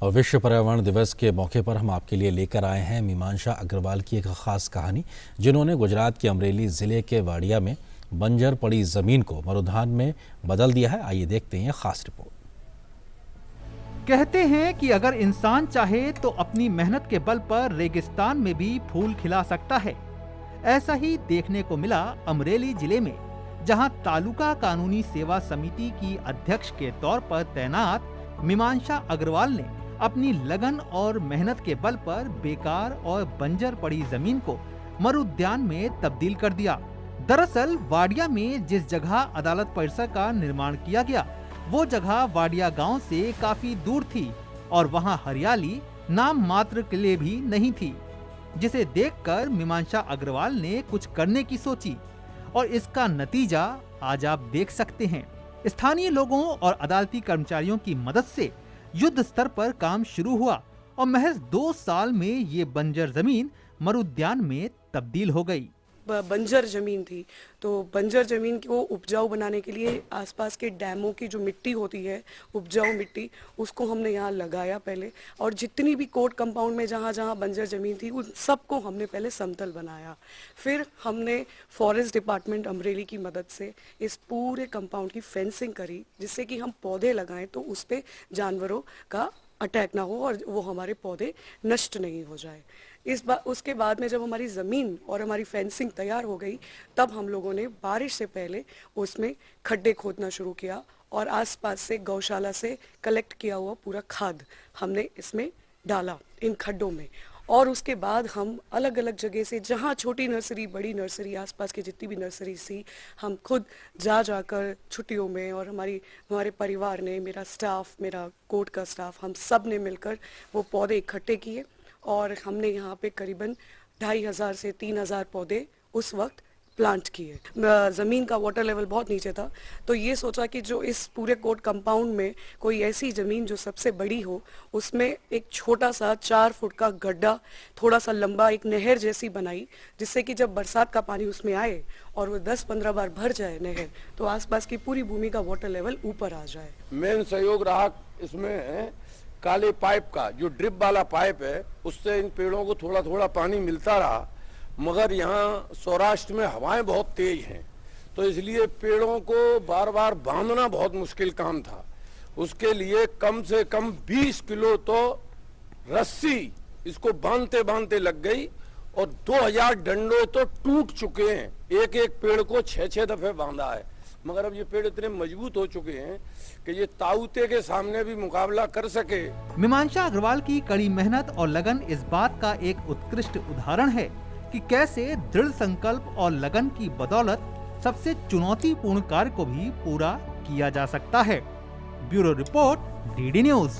और विश्व पर्यावरण दिवस के मौके पर हम आपके लिए लेकर आए हैं मीमांसा अग्रवाल की एक खास कहानी, जिन्होंने गुजरात के अमरेली ज़िले के वाडिया में बंजर पड़ी ज़मीन को मरुधान में बदल दिया है। आइए देखते हैं खास रिपोर्ट। कहते हैं कि अगर इंसान चाहे तो अपनी मेहनत के बल पर रेगिस्तान में भी फूल खिला सकता है। ऐसा ही देखने को मिला अमरेली जिले में, जहां तालुका कानूनी सेवा समिति की अध्यक्ष के तौर पर तैनात मीमांसा अग्रवाल ने अपनी लगन और मेहनत के बल पर बेकार और बंजर पड़ी जमीन को मरुउद्यान में तब्दील कर दिया। दरअसल वाडिया में जिस जगह अदालत परिसर का निर्माण किया गया, वो जगह वाडिया गांव से काफी दूर थी और वहां हरियाली नाम मात्र के लिए भी नहीं थी, जिसे देखकर मीमांसा अग्रवाल ने कुछ करने की सोची और इसका नतीजा आज आप देख सकते हैं। स्थानीय लोगों और अदालती कर्मचारियों की मदद से युद्ध स्तर पर काम शुरू हुआ और महज 2 साल में ये बंजर जमीन मरुउद्यान में तब्दील हो गई। बंजर ज़मीन थी, तो बंजर ज़मीन को उपजाऊ बनाने के लिए आसपास के डैमों की जो मिट्टी होती है, उपजाऊ मिट्टी, उसको हमने यहाँ लगाया पहले। और जितनी भी कोर्ट कंपाउंड में जहाँ जहाँ बंजर ज़मीन थी, उन सबको हमने पहले समतल बनाया। फिर हमने फॉरेस्ट डिपार्टमेंट अमरेली की मदद से इस पूरे कंपाउंड की फेंसिंग करी, जिससे कि हम पौधे लगाएं तो उस पर जानवरों का अटैक ना हो और वो हमारे पौधे नष्ट नहीं हो जाए। उसके बाद में जब हमारी ज़मीन और हमारी फेंसिंग तैयार हो गई, तब हम लोगों ने बारिश से पहले उसमें खड्डे खोदना शुरू किया और आसपास से गौशाला से कलेक्ट किया हुआ पूरा खाद हमने इसमें डाला इन खड्डों में। और उसके बाद हम अलग अलग जगह से, जहाँ छोटी नर्सरी, बड़ी नर्सरी, आसपास की जितनी भी नर्सरी थी, हम खुद जाकर छुट्टियों में, और हमारे परिवार ने, मेरा स्टाफ, मेरा कोर्ट का स्टाफ, हम सब ने मिलकर वो पौधे इकट्ठे किए और हमने यहाँ पे करीबन 2500 से 3000 पौधे उस वक्त प्लांट किए। ज़मीन का वाटर लेवल बहुत नीचे था, तो ये सोचा कि जो इस पूरे कोर्ट कंपाउंड में कोई ऐसी ज़मीन जो सबसे बड़ी हो, उसमें एक छोटा सा 4 फुट का गड्ढा, थोड़ा सा लंबा, एक नहर जैसी बनाई, जिससे कि जब बरसात का पानी उसमें आए और वो 10-15 बार भर जाए नहर, तो आसपास की पूरी भूमि का वाटर लेवल ऊपर आ जाए। मेन सहयोग रहा इसमें काले पाइप का, जो ड्रिप वाला पाइप है, उससे इन पेड़ों को थोड़ा थोड़ा पानी मिलता रहा। मगर यहाँ सौराष्ट्र में हवाएं बहुत तेज हैं, तो इसलिए पेड़ों को बार बार बांधना बहुत मुश्किल काम था। उसके लिए कम से कम 20 किलो तो रस्सी इसको बांधते बांधते लग गई और 2000 डंडे तो टूट चुके हैं। एक एक पेड़ को 6-6 दफे बांधा है, मगर अब ये पेड़ इतने मजबूत हो चुके हैं कि ये ताऊते के सामने भी मुकाबला कर सके। मीमांसा अग्रवाल की कड़ी मेहनत और लगन इस बात का एक उत्कृष्ट उदाहरण है कि कैसे दृढ़ संकल्प और लगन की बदौलत सबसे चुनौतीपूर्ण कार्य को भी पूरा किया जा सकता है। Bureau report, DD news.